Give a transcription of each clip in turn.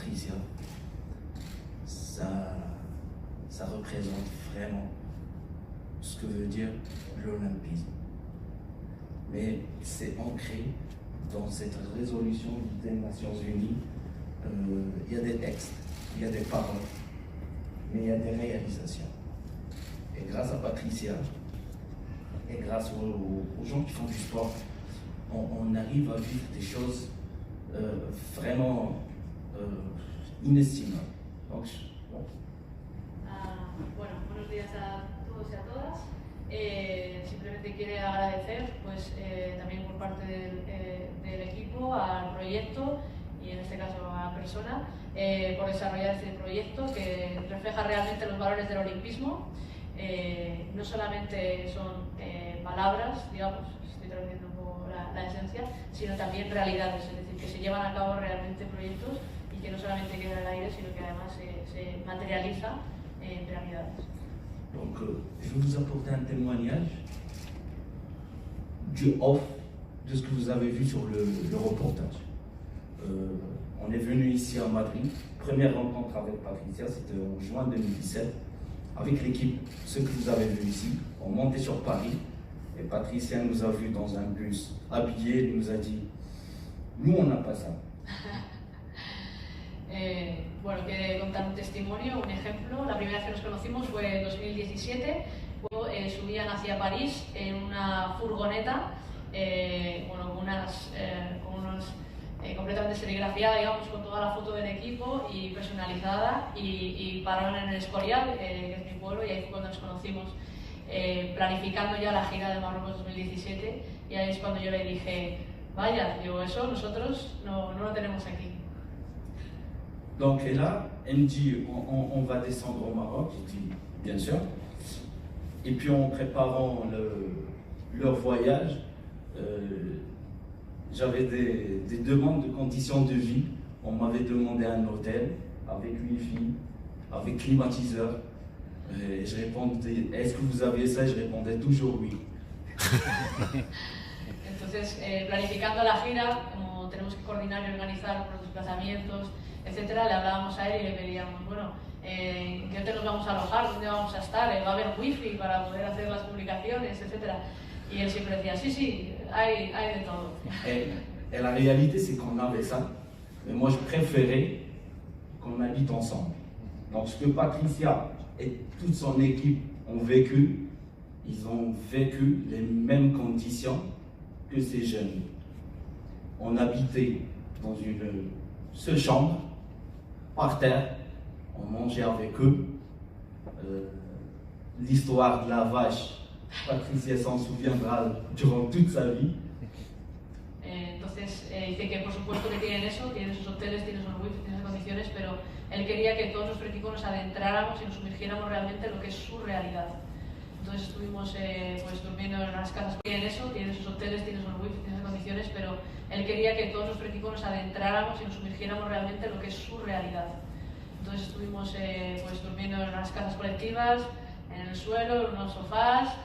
Patricia, ça représente vraiment ce que veut dire l'olympisme. Mais c'est ancré dans cette résolution des Nations Unies. Il y a des textes, il y a des paroles, mais il y a des réalisations. Et grâce à Patricia, et grâce aux gens qui font du sport, on arrive à vivre des choses vraiment inestimables. Donc, bon. Bueno, buenos días a todos y a todas. Simplemente quiere agradecer pues, también por parte del equipo al proyecto y en este caso a la persona por desarrollar este proyecto que refleja realmente los valores del olimpismo. No solamente son palabras, digamos, estoy traduciendo un poco la esencia, sino también realidades, es decir, que se llevan a cabo realmente proyectos y que no solamente quedan en el aire, sino que además se materializa en realidades. Donc, je vais vous apporter un témoignage du off de ce que vous avez vu sur le reportage. On est venu ici à Madrid, première rencontre avec Patricia, c'était en juin 2017, avec l'équipe, ce que vous avez vu ici. On montait sur Paris et Patricia nous a vus dans un bus habillés, nous a dit « Nous, on n'a pas ça ». Bueno, quiero contar un testimonio, un ejemplo. La primera vez que nos conocimos fue en 2017. Luego subían hacia París en una furgoneta, bueno, con unos completamente serigrafiada, digamos, con toda la foto del equipo y personalizada, y pararon en el Escorial, que es mi pueblo, y ahí fue cuando nos conocimos, planificando ya la gira de Marruecos 2017, y ahí es cuando yo le dije, vaya, digo, eso nosotros no lo tenemos aquí. Donc, et là, elle me dit, on va descendre au Maroc. Je dis, bien sûr. Et puis, en préparant leur voyage, j'avais des demandes de conditions de vie. On m'avait demandé un hôtel avec wifi, avec climatiseur. Et je répondais, est-ce que vous avez ça? Je répondais toujours oui. Entonces, planificando la gira, como tenemos que coordinar y organizar los desplazamientos, etcétera, le hablábamos a él y le pedíamos, bueno, ¿en qué hotel nos vamos a alojar? ¿Dónde vamos a estar? ¿Va a haber wifi para poder hacer las publicaciones, etcétera? Y él siempre decía, sí, sí, hay de todo. Et la réalité, c'est qu'on avait ça, mais moi je préférais qu'on habite ensemble. Donc ce que Patricia et toute son équipe ont vécu, ils ont vécu les mêmes conditions que ces jeunes. On habitait dans une seule chambre, par terre, on mangeait avec eux. L'histoire de la vache, Patricia s'en souviendra durant toute sa vie. Entonces, dice que por supuesto que tienen eso, tienen sus hoteles, tienen sus wifi, tienen sus condiciones, pero él quería que todos nuestro equipo nos adentráramos y nos sumergiéramos realmente en lo que es su realidad. Entonces estuvimos pues, durmiendo en las casas. Tienen eso, tienen sus hoteles, tienen sus wifi, tienen sus condiciones, pero él quería que todos nuestro equipo nos adentráramos y nos sumergiéramos realmente en lo que es su realidad. Entonces estuvimos pues, durmiendo en las casas colectivas, en el suelo, en unos sofás,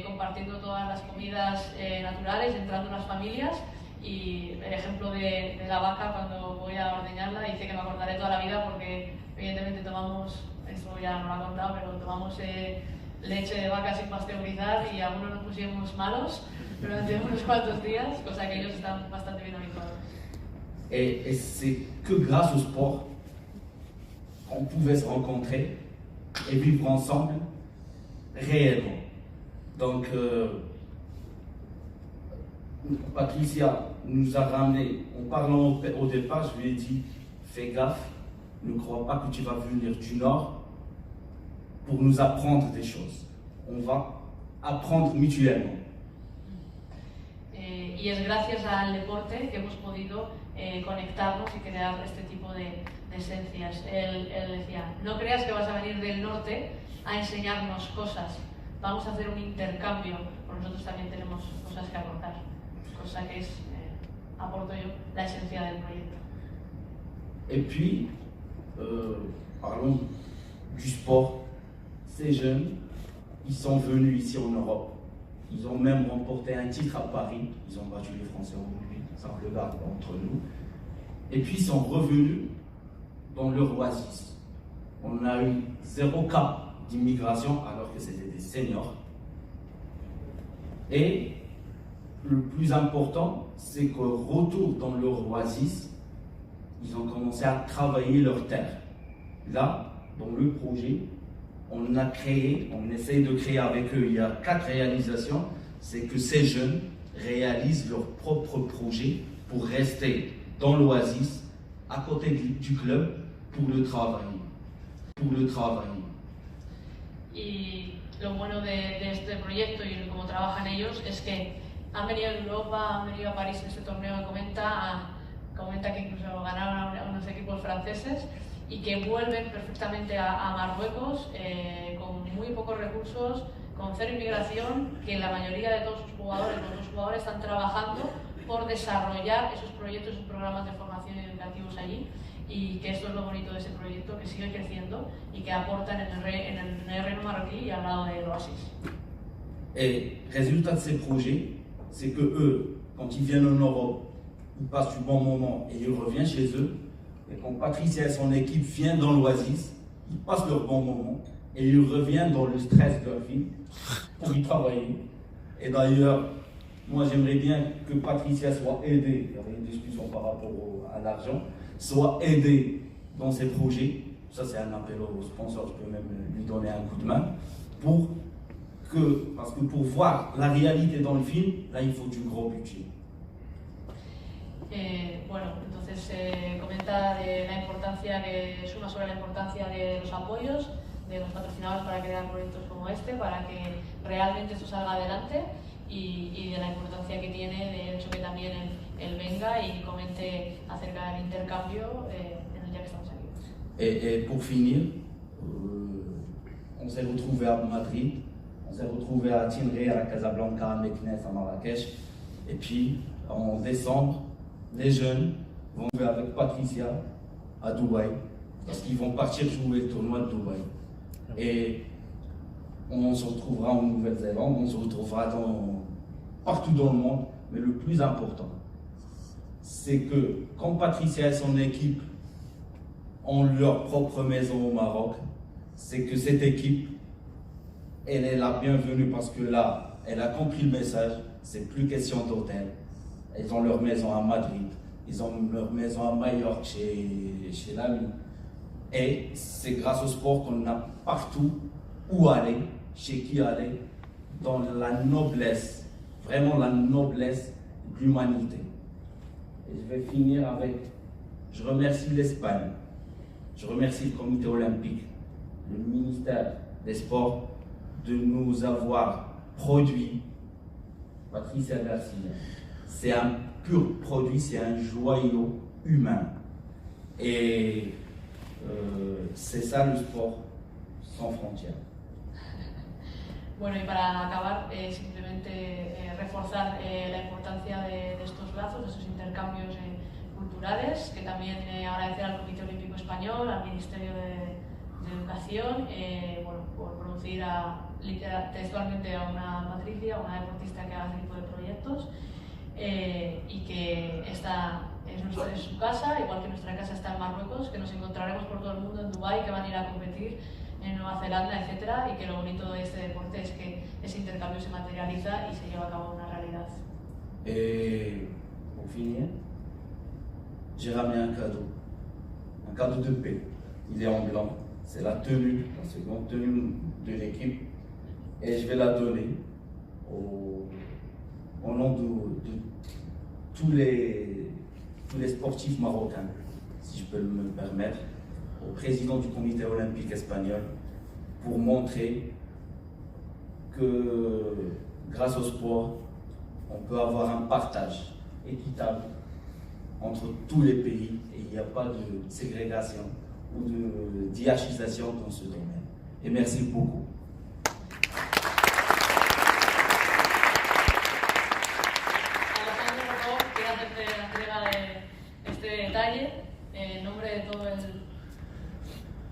compartiendo todas las comidas naturales, entrando en las familias. Y el ejemplo de la vaca, cuando voy a ordeñarla, dice que me acordaré toda la vida porque evidentemente tomamos, esto ya no lo ha contado, pero tomamos leche de vaca sin pasteurizar y algunos nos pusimos malos durante unos cuantos días, cosa que ellos están bastante bien habituados. Et c'est que grâce au sport qu'on pouvait se rencontrer et vivre ensemble réellement. Donc, Patricia nous a ramené, en parlant au départ, je lui ai dit, fais gaffe, ne crois pas que tu vas venir du Nord pour nous apprendre des choses. On va apprendre mutuellement. Y es gracias al deporte que hemos podido conectarnos y crear este tipo de esencias. Él decía, no creas que vas a venir del norte a enseñarnos cosas, vamos a hacer un intercambio, porque nosotros también tenemos cosas que aportar, cosa que es, aporto yo, la esencia del proyecto. Et puis, parlons du sport. Ces jeunes, ils sont venus ici en Europe. Ils ont même remporté un titre à Paris. Ils ont battu les Français au rugby, ça on le garde entre nous. Et puis ils sont revenus dans leur oasis. On a eu 0 cas d'immigration alors que c'était des seniors. Et le plus important, c'est qu'au retour dans leur oasis, ils ont commencé à travailler leur terre. Là, dans le projet, on essaye de créer avec eux, il y a 4 réalisations, c'est que ces jeunes réalisent leur propre projet pour rester dans l'oasis, à côté du club, pour le travailler. Y lo bueno de este proyecto y cómo trabajan ellos es que han venido a Europa, han venido a París en este torneo que comenta que incluso ganaron a unos equipos franceses y que vuelven perfectamente a Marruecos con muy pocos recursos, con 0 inmigración, que la mayoría de todos sus jugadores, los jugadores están trabajando por desarrollar esos proyectos, esos programas de formación y educativos allí, y que esto es lo bonito de ese proyecto, que sigue creciendo y que aportan en el reino marroquí y al lado del oasis. Et résultat de ces projets, c'est que eux, quand ils viennent en Europe, ils passent du bon moment et ils reviennent chez eux. Et quand Patricia et son équipe viennent dans l'oasis, ils passent leur bon moment et ils reviennent dans le stress de leur vie pour y travailler. Et d'ailleurs, moi j'aimerais bien que Patricia soit aidée, il y avait une discussion par rapport à l'argent, soit aidée dans ces projets. Ça c'est un appel aux sponsors, je peux même lui donner un coup de main, parce que pour voir la réalité dans le film, là il faut du gros budget. Bueno, entonces comenta de la importancia, suma sobre la importancia de los apoyos, de los patrocinadores para crear proyectos como este, para que realmente esto salga adelante y de la importancia que tiene de hecho que también él venga y comente acerca del intercambio en el día que estamos aquí. Et pour finir, on s'est retrouvé à Madrid, on s'est retrouvé à Tinré, à la Casablanca, à Meknes, à Marrakech, et puis en décembre, les jeunes vont jouer avec Patricia à Dubaï, parce qu'ils vont partir jouer le tournoi de Dubaï. Et on se retrouvera en Nouvelle-Zélande, on se retrouvera partout dans le monde, mais le plus important, c'est que quand Patricia et son équipe ont leur propre maison au Maroc, c'est que cette équipe, elle est la bienvenue parce que là, elle a compris le message, c'est plus question d'hôtel. Ils ont leur maison à Madrid, ils ont leur maison à Majorque chez l'ami. Et c'est grâce au sport qu'on a partout où aller, chez qui aller, dans la noblesse, vraiment la noblesse de l'humanité. Et je vais finir avec, je remercie l'Espagne, je remercie le comité olympique, le ministère des Sports de nous avoir produit Patricia Garcia. C'est un pur produit, c'est un joyau humain. Et c'est ça le sport sans frontières. Bueno, y para acabar, simplemente reforzar la importancia de estos lazos, de estos intercambios culturales, que también agradecer al Comité Olímpico Español, al Ministerio de Educación, bueno, por producir textualmente a una Patricia, una deportista que haga este tipo de proyectos, y que esta es su casa, igual que nuestra casa está en Marruecos, que nos encontraremos por todo el mundo en Dubái, que van a ir a competir en Nueva Zelanda, etcétera, y que lo bonito de este deporte es que ese intercambio se materializa y se lleva a cabo una realidad. Et pour finir, j'ai ramené un cadeau de paix. Il est en blanc, c'est la tenue, la seconde tenue de l'équipe, et je vais la donner au nom de tous les sportifs marocains, si je peux me permettre, au président du comité olympique espagnol, pour montrer que grâce au sport, on peut avoir un partage équitable entre tous les pays et il n'y a pas de ségrégation ou de hiérarchisation dans ce domaine. Et merci beaucoup.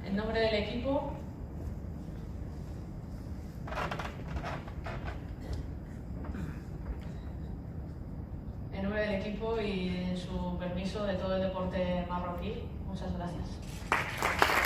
En nombre del equipo, en nombre del equipo y en su permiso de todo el deporte marroquí. Muchas gracias.